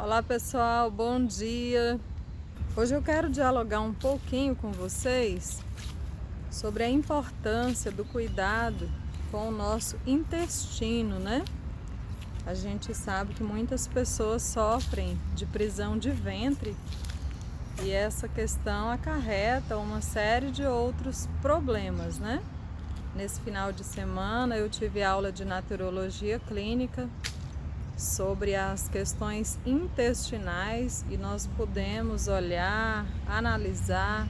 Olá pessoal, bom dia! Hoje eu quero dialogar um pouquinho com vocês sobre a importância do cuidado com o nosso intestino, né? A gente sabe que muitas pessoas sofrem de prisão de ventre e essa questão acarreta uma série de outros problemas, né? Nesse final de semana eu tive aula de naturologia clínica sobre as questões intestinais e nós podemos olhar, analisar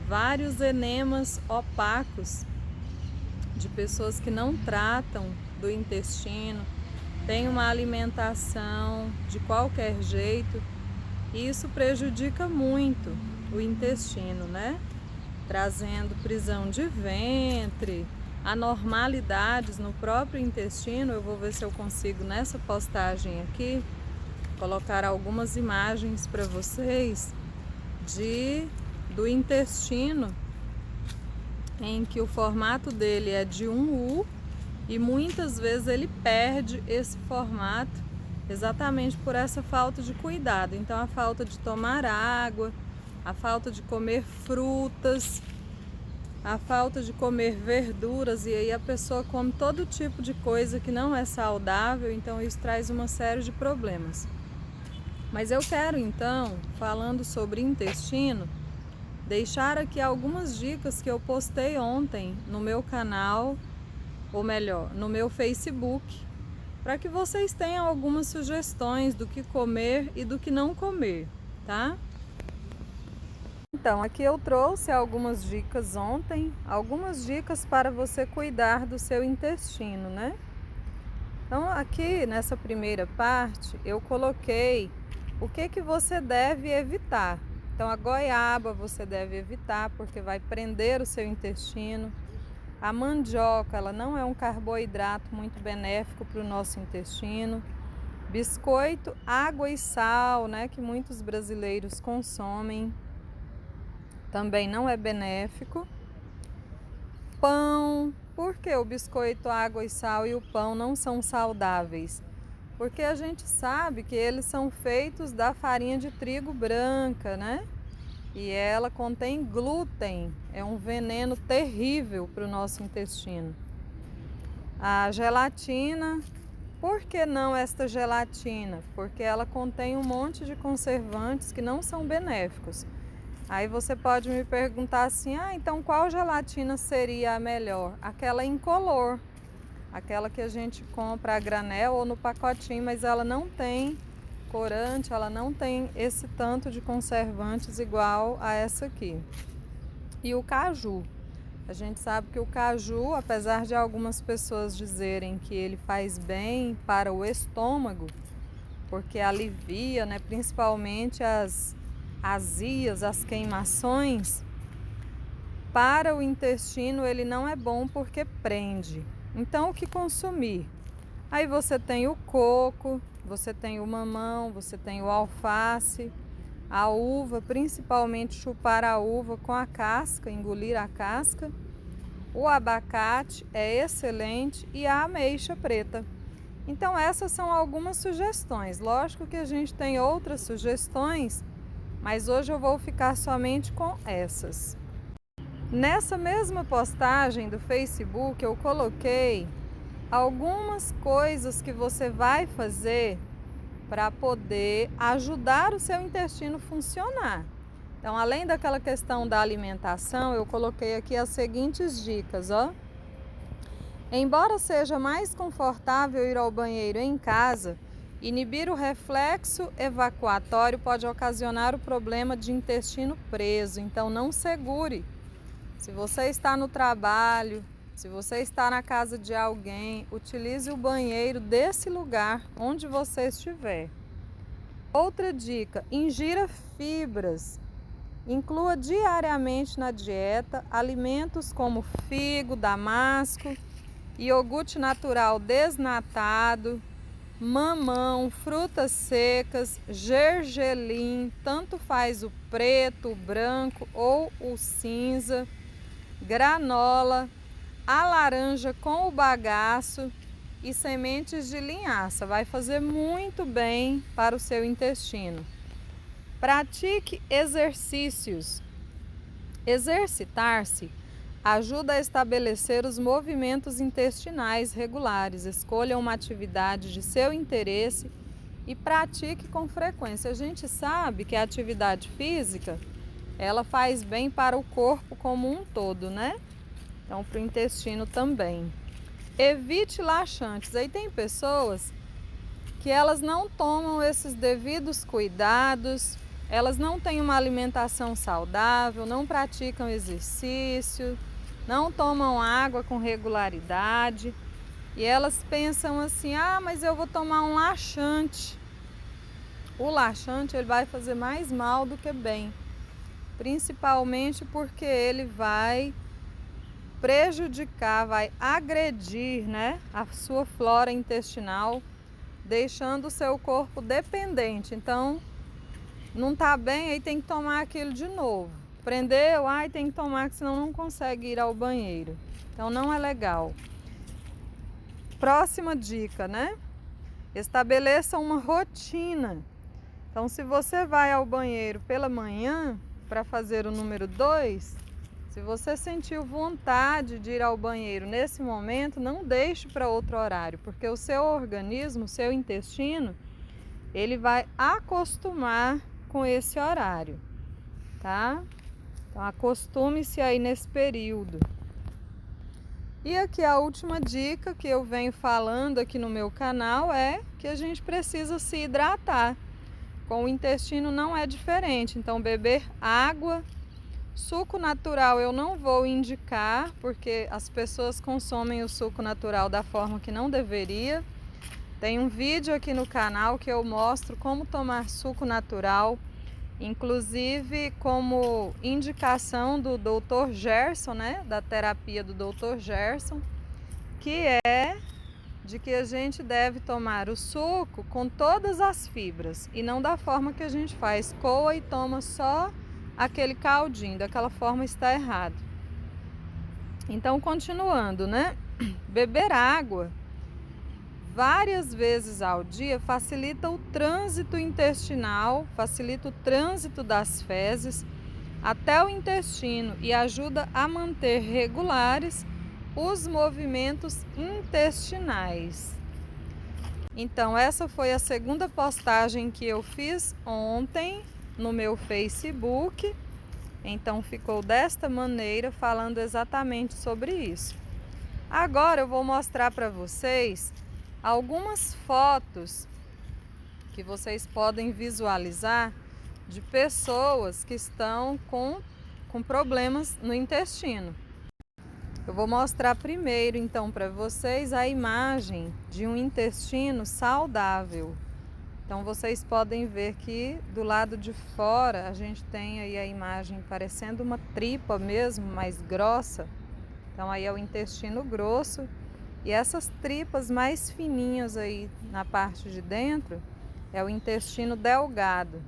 vários enemas opacos de pessoas que não tratam do intestino, têm uma alimentação de qualquer jeito e isso prejudica muito o intestino, né? Trazendo prisão de ventre, anormalidades no próprio intestino. Eu vou ver se eu consigo nessa postagem aqui colocar algumas imagens para vocês do intestino em que o formato dele é de um U e muitas vezes ele perde esse formato exatamente por essa falta de cuidado. Então a falta de tomar água, a falta de comer frutas, a falta de comer verduras, e aí a pessoa come todo tipo de coisa que não é saudável, então isso traz uma série de problemas. Mas eu quero então, falando sobre intestino, deixar aqui algumas dicas que eu postei ontem no meu canal, ou melhor, no meu Facebook, para que vocês tenham algumas sugestões do que comer e do que não comer, tá? Então, aqui eu trouxe algumas dicas ontem, algumas dicas para você cuidar do seu intestino, né? Então, aqui nessa primeira parte, eu coloquei o que você deve evitar. Então, a goiaba você deve evitar porque vai prender o seu intestino. A mandioca, ela não é um carboidrato muito benéfico para o nosso intestino. Biscoito, água e sal, né, que muitos brasileiros consomem, também não é benéfico. Pão, por que o biscoito, água e sal e o pão não são saudáveis? Porque a gente sabe que eles são feitos da farinha de trigo branca, né? E ela contém glúten, é um veneno terrível para o nosso intestino. A gelatina, por que não esta gelatina? Porque ela contém um monte de conservantes que não são benéficos. Aí você pode me perguntar assim, então qual gelatina seria a melhor? Aquela incolor, aquela que a gente compra a granel ou no pacotinho, mas ela não tem corante, ela não tem esse tanto de conservantes igual a essa aqui. E o caju, a gente sabe que o caju, apesar de algumas pessoas dizerem que ele faz bem para o estômago, porque alivia, né, principalmente as azias, as queimações, para o intestino ele não é bom porque prende. Então o que consumir? Aí você tem o coco, você tem o mamão, você tem o alface, a uva, principalmente chupar a uva com a casca, engolir a casca. O abacate é excelente e a ameixa preta. Então essas são algumas sugestões. Lógico que a gente tem outras sugestões, mas hoje eu vou ficar somente com essas. Nessa mesma postagem do Facebook eu coloquei algumas coisas que você vai fazer para poder ajudar o seu intestino a funcionar. Então, além daquela questão da alimentação, eu coloquei aqui as seguintes dicas, ó. Embora seja mais confortável ir ao banheiro em casa, inibir o reflexo evacuatório pode ocasionar o problema de intestino preso, então não segure. Se você está no trabalho, se você está na casa de alguém, utilize o banheiro desse lugar onde você estiver. Outra dica, ingira fibras. Inclua diariamente na dieta alimentos como figo, damasco, iogurte natural desnatado, mamão, frutas secas, gergelim, tanto faz o preto, o branco ou o cinza, granola, a laranja com o bagaço, e sementes de linhaça. Vai fazer muito bem para o seu intestino. Pratique exercícios. Exercitar-se ajuda a estabelecer os movimentos intestinais regulares. Escolha uma atividade de seu interesse e pratique com frequência. A gente sabe que a atividade física, ela faz bem para o corpo como um todo, né? Então, para o intestino também. Evite laxantes. Aí tem pessoas que elas não tomam esses devidos cuidados, elas não têm uma alimentação saudável, não praticam exercício, não tomam água com regularidade e elas pensam assim: ah, mas eu vou tomar um laxante. O laxante ele vai fazer mais mal do que bem, principalmente porque ele vai prejudicar, vai agredir, né, a sua flora intestinal, deixando o seu corpo dependente. Então, não tá bem, aí tem que tomar aquilo de novo. Prendeu, ai, tem que tomar, que senão não consegue ir ao banheiro. Então, não é legal. Próxima dica, né? Estabeleça uma rotina. Então, se você vai ao banheiro pela manhã para fazer o número 2, se você sentiu vontade de ir ao banheiro nesse momento, não deixe para outro horário, porque o seu organismo, o seu intestino, ele vai acostumar com esse horário, tá? Então, acostume-se aí nesse período. E aqui a última dica que eu venho falando aqui no meu canal é que a gente precisa se hidratar. Com o intestino não é diferente, então beber água. Suco natural eu não vou indicar, porque as pessoas consomem o suco natural da forma que não deveria. Tem um vídeo aqui no canal que eu mostro como tomar suco natural, inclusive como indicação do Dr. Gerson, né, da terapia do Dr. Gerson, que é de que a gente deve tomar o suco com todas as fibras e não da forma que a gente faz, coa e toma só aquele caldinho. Daquela forma está errado. Então, continuando, né? Beber água várias vezes ao dia facilita o trânsito intestinal, facilita o trânsito das fezes até o intestino e ajuda a manter regulares os movimentos intestinais. Então, essa foi a segunda postagem que eu fiz ontem no meu Facebook. Então, ficou desta maneira, falando exatamente sobre isso. Agora eu vou mostrar para vocês algumas fotos que vocês podem visualizar de pessoas que estão com problemas no intestino. Eu vou mostrar primeiro então para vocês a imagem de um intestino saudável. Então vocês podem ver que do lado de fora a gente tem aí a imagem parecendo uma tripa mesmo, mais grossa. Então aí é o intestino grosso e essas tripas mais fininhas aí na parte de dentro é o intestino delgado.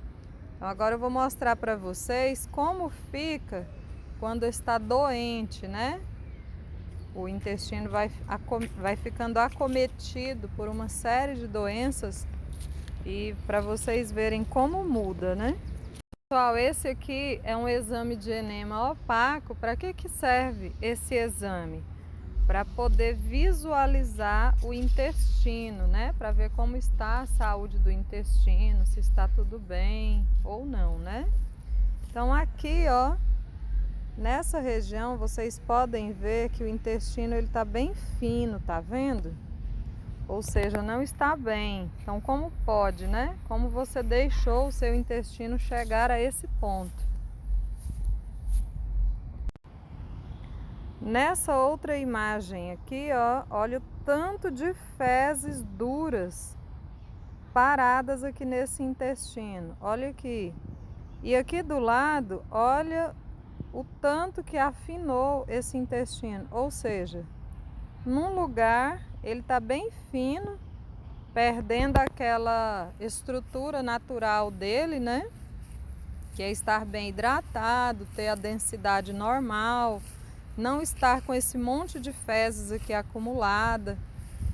Então agora eu vou mostrar para vocês como fica quando está doente, né? O intestino vai ficando acometido por uma série de doenças e para vocês verem como muda, né? Pessoal, esse aqui é um exame de enema opaco. Para que serve esse exame? Para poder visualizar o intestino, né? Para ver como está a saúde do intestino, se está tudo bem ou não, né? Então aqui, ó, nessa região vocês podem ver que o intestino ele tá bem fino, tá vendo? Ou seja, não está bem. Então, como pode, né? Como você deixou o seu intestino chegar a esse ponto? Nessa outra imagem aqui, ó, olha o tanto de fezes duras paradas aqui nesse intestino. Olha aqui. E aqui do lado, olha o tanto que afinou esse intestino. Ou seja, num lugar ele está bem fino, perdendo aquela estrutura natural dele, né? Que é estar bem hidratado, ter a densidade normal, não estar com esse monte de fezes aqui acumulada.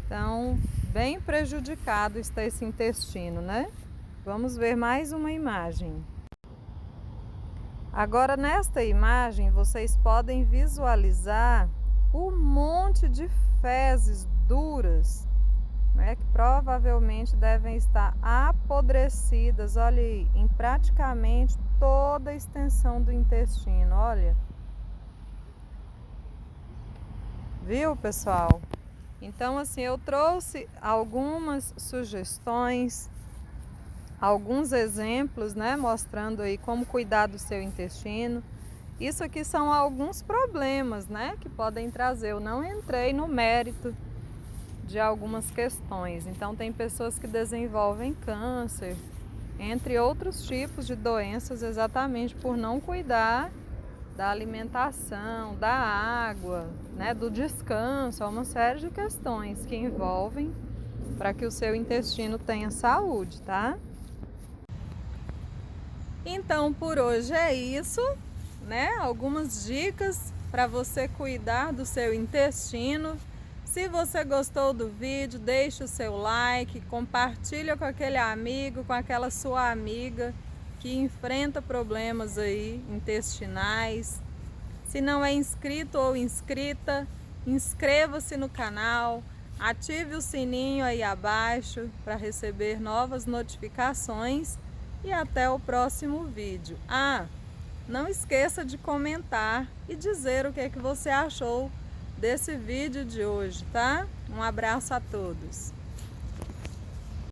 Então, bem prejudicado está esse intestino, né? Vamos ver mais uma imagem. Agora, nesta imagem, vocês podem visualizar um monte de fezes duras, né, que provavelmente devem estar apodrecidas, olha aí, em praticamente toda a extensão do intestino, olha. Viu, pessoal? Então, assim, eu trouxe algumas sugestões, alguns exemplos, né, mostrando aí como cuidar do seu intestino. Isso aqui são alguns problemas, né, que podem trazer. Eu não entrei no mérito de algumas questões. Então, tem pessoas que desenvolvem câncer, entre outros tipos de doenças, exatamente por não cuidar da alimentação, da água, né, do descanso. Há uma série de questões que envolvem para que o seu intestino tenha saúde, tá? Então, por hoje é isso, né? Algumas dicas para você cuidar do seu intestino. Se você gostou do vídeo, deixe o seu like, compartilha com aquele amigo, com aquela sua amiga que enfrenta problemas aí intestinais. Se não é inscrito ou inscrita, inscreva-se no canal, ative o sininho aí abaixo para receber novas notificações e até o próximo vídeo. Não esqueça de comentar e dizer o que é que você achou desse vídeo de hoje, tá? Um abraço a todos.